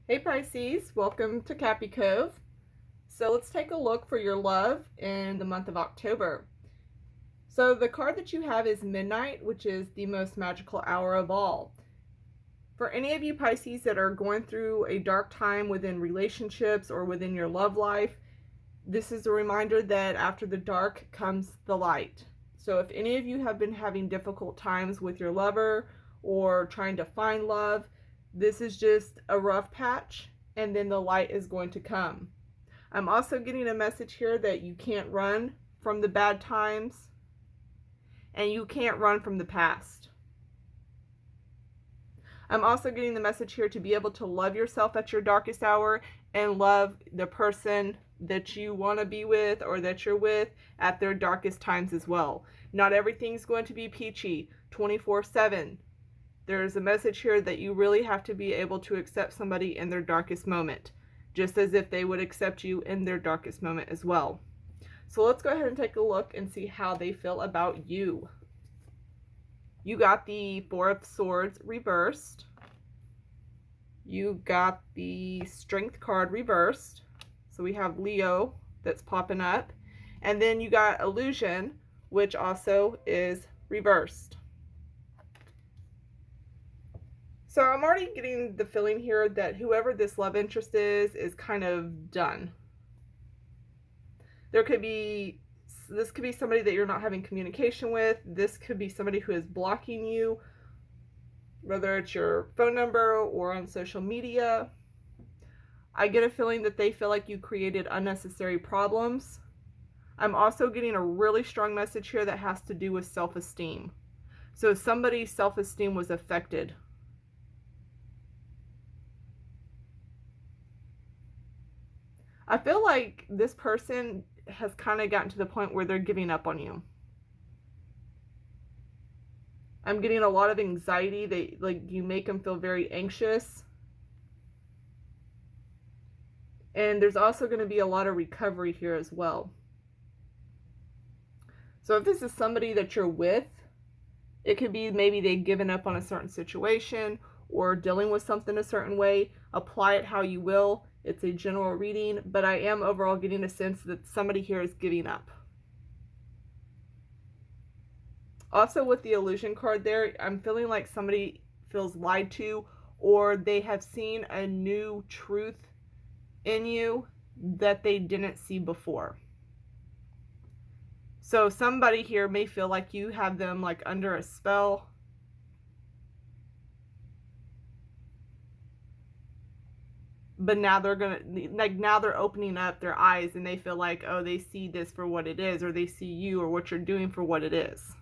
Hey Pisces, welcome to Cappy Cove. So let's take a look for your love in the month of October. So the card that you have is Midnight, which is the most magical hour of all. For any of you Pisces that are going through a dark time within relationships or within your love life, this is a reminder that after the dark comes the light. So if any of you have been having difficult times with your lover or trying to find love, this is just a rough patch, and then the light is going to come. I'm also getting a message here that you can't run from the bad times and you can't run from the past. I'm also getting the message here to be able to love yourself at your darkest hour and love the person that you want to be with or that you're with at their darkest times as well. Not everything's going to be peachy 24/7. There's a message here that you really have to be able to accept somebody in their darkest moment, just as if they would accept you in their darkest moment as well. So let's go ahead and take a look and see how they feel about you. You got the Four of Swords reversed. You got the Strength card reversed. So we have Leo that's popping up. And then you got Illusion, which also is reversed. So I'm already getting the feeling here that whoever this love interest is kind of done. This could be somebody that you're not having communication with. This could be somebody who is blocking you, whether it's your phone number or on social media. I get a feeling that they feel like you created unnecessary problems. I'm also getting a really strong message here that has to do with self-esteem. So somebody's self-esteem was affected. I feel like this person has kind of gotten to the point where they're giving up on you. I'm getting a lot of anxiety. You make them feel very anxious. And there's also going to be a lot of recovery here as well. So if this is somebody that you're with, it could be maybe they've given up on a certain situation or dealing with something a certain way. Apply it how you will. It's a general reading, but I am overall getting a sense that somebody here is giving up. Also with the Illusion card there, I'm feeling like somebody feels lied to, or they have seen a new truth in you that they didn't see before. So somebody here may feel like you have them like under a spell. But now now they're opening up their eyes and they feel like, oh, they see this for what it is, or they see you or what you're doing for what it is.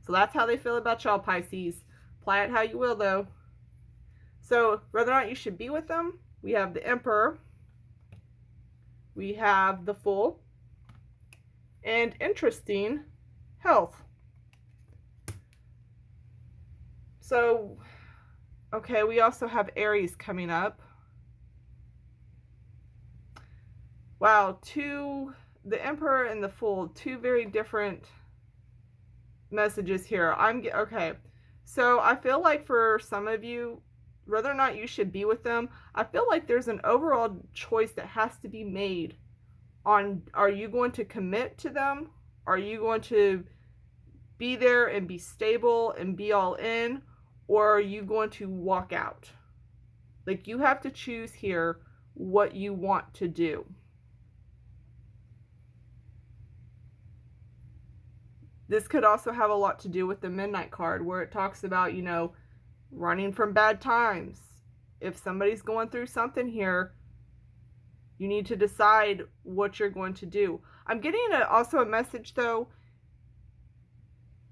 So that's how they feel about y'all, Pisces. Apply it how you will, though. So whether or not you should be with them, we have the Emperor, we have the Fool, and interesting, health. So, okay, we also have Aries coming up. Wow, the Emperor and the Fool, two very different messages here. Okay. So I feel like for some of you, whether or not you should be with them, I feel like there's an overall choice that has to be made on, are you going to commit to them? Are you going to be there and be stable and be all in? Or are you going to walk out? Like, you have to choose here what you want to do. This could also have a lot to do with the Midnight card, where it talks about, running from bad times. If somebody's going through something here, you need to decide what you're going to do. I'm getting also a message, though.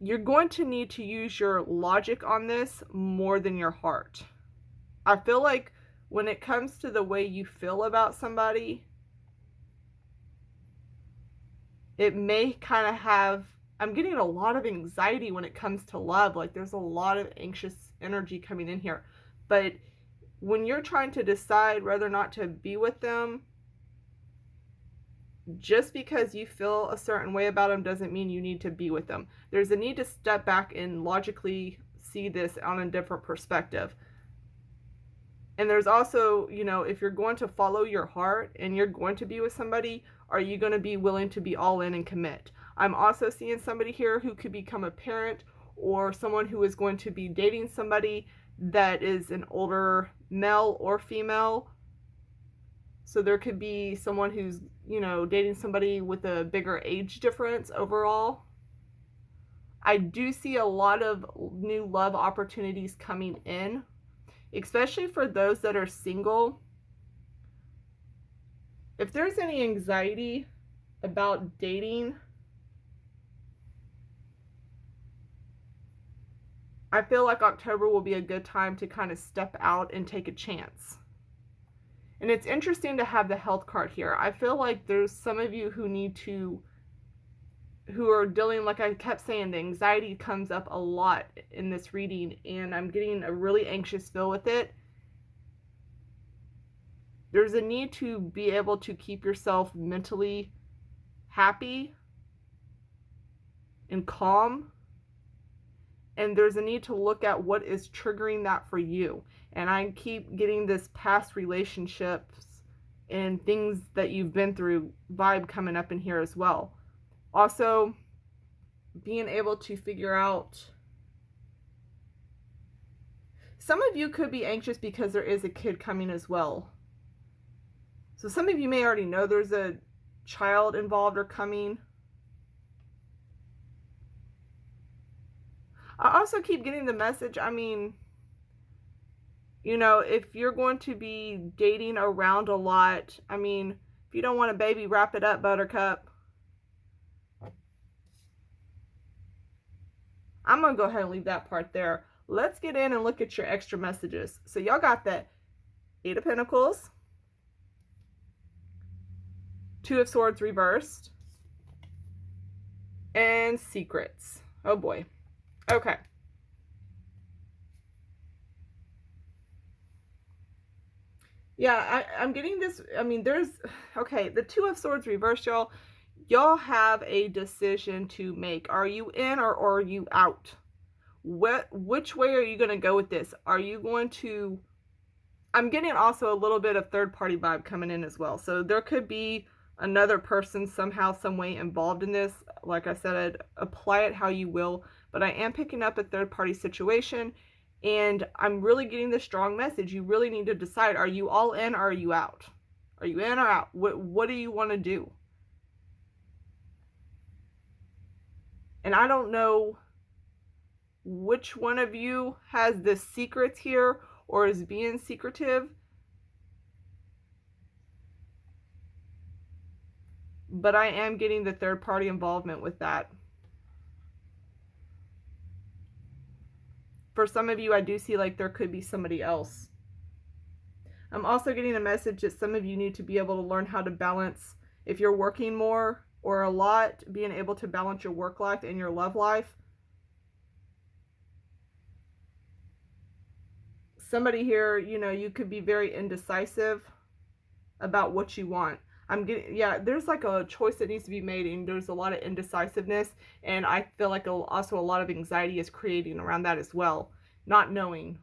You're going to need to use your logic on this more than your heart. I feel like when it comes to the way you feel about somebody, it may kind of have, I'm getting a lot of anxiety when it comes to love. Like, there's a lot of anxious energy coming in here. But when you're trying to decide whether or not to be with them, just because you feel a certain way about them doesn't mean you need to be with them. There's a need to step back and logically see this on a different perspective. And there's also, you know, if you're going to follow your heart and you're going to be with somebody, are you going to be willing to be all in and commit? I'm also seeing somebody here who could become a parent, or someone who is going to be dating somebody that is an older male or female. So there could be someone who's, you know, dating somebody with a bigger age difference overall. I do see a lot of new love opportunities coming in, especially for those that are single. If there's any anxiety about dating, I feel like October will be a good time to kind of step out and take a chance. And it's interesting to have the health card here. I feel like there's some of you who are dealing, like I kept saying, the anxiety comes up a lot in this reading, and I'm getting a really anxious feel with it. There's a need to be able to keep yourself mentally happy and calm. And there's a need to look at what is triggering that for you. And I keep getting this past relationships and things that you've been through vibe coming up in here as well. Also, being able to figure out, some of you could be anxious because there is a kid coming as well. So some of you may already know there's a child involved or coming. I also keep getting the message, I mean, you know, if you're going to be dating around a lot, I mean, if you don't want a baby, wrap it up, buttercup. I'm going to go ahead and leave that part there. Let's get in and look at your extra messages. So y'all got that 8 of Pentacles, 2 of Swords reversed, and secrets. Oh boy. Okay. Yeah, I'm getting this. I mean, there's, okay, the 2 of Swords reversed, y'all. Y'all have a decision to make. Are you in or are you out? Which way are you going to go with this? Are you going to, I'm getting also a little bit of third party vibe coming in as well. So there could be another person somehow, some way involved in this. Like I said, apply it how you will, but I am picking up a third party situation, and I'm really getting the strong message. You really need to decide, are you all in or are you out? Are you in or out? What do you want to do? And I don't know which one of you has the secrets here or is being secretive, but I am getting the third party involvement with that. For some of you, I do see like there could be somebody else. I'm also getting a message that some of you need to be able to learn how to balance, if you're working more or a lot, being able to balance your work life and your love life. Somebody here, you know, you could be very indecisive about what you want. I'm getting, yeah, there's like a choice that needs to be made, and there's a lot of indecisiveness, and I feel like also a lot of anxiety is creating around that as well, not knowing.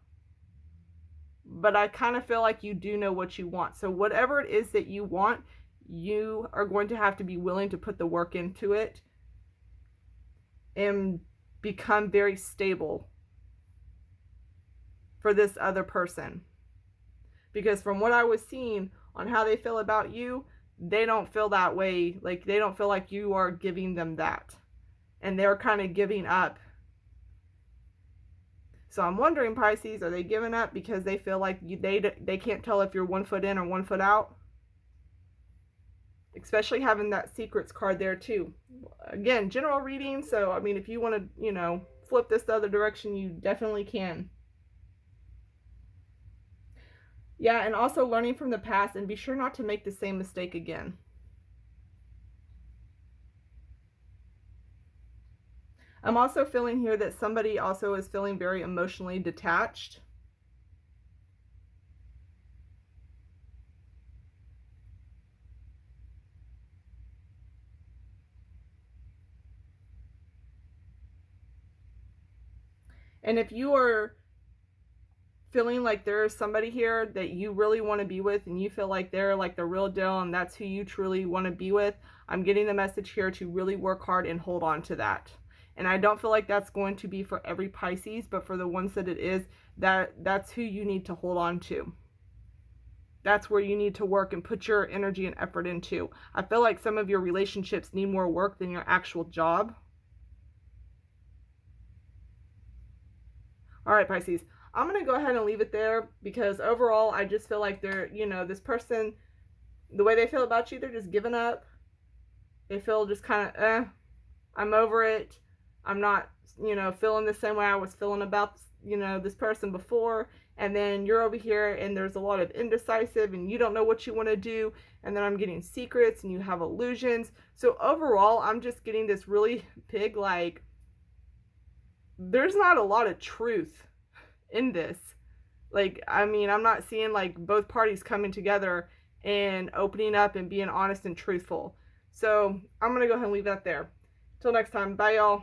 But I kind of feel like you do know what you want. So whatever it is that you want, you are going to have to be willing to put the work into it and become very stable for this other person. Because from what I was seeing on how they feel about you, they don't feel that way. Like, they don't feel like you are giving them that, and they're kind of giving up. So I'm wondering, Pisces, are they giving up because they feel like they can't tell if you're 1 foot in or 1 foot out? Especially having that secrets card there too. Again, general reading, so I mean, if you want to, you know, flip this the other direction, you definitely can. Yeah, and also learning from the past, and be sure not to make the same mistake again. I'm also feeling here that somebody also is feeling very emotionally detached. And if you are feeling like there is somebody here that you really want to be with, and you feel like they're like the real deal and that's who you truly want to be with, I'm getting the message here to really work hard and hold on to that. And I don't feel like that's going to be for every Pisces, but for the ones that it is, that's who you need to hold on to. That's where you need to work and put your energy and effort into. I feel like some of your relationships need more work than your actual job. All right, Pisces. I'm going to go ahead and leave it there because overall, I just feel like they're, you know, this person, the way they feel about you, they're just giving up. They feel just kind of, I'm over it. I'm not, you know, feeling the same way I was feeling about, you know, this person before. And then you're over here and there's a lot of indecisive and you don't know what you want to do. And then I'm getting secrets and you have illusions. So overall, I'm just getting this really big, like, there's not a lot of truth in this. Like, I mean, I'm not seeing like both parties coming together and opening up and being honest and truthful. So I'm going to go ahead and leave that there. Till next time. Bye, y'all.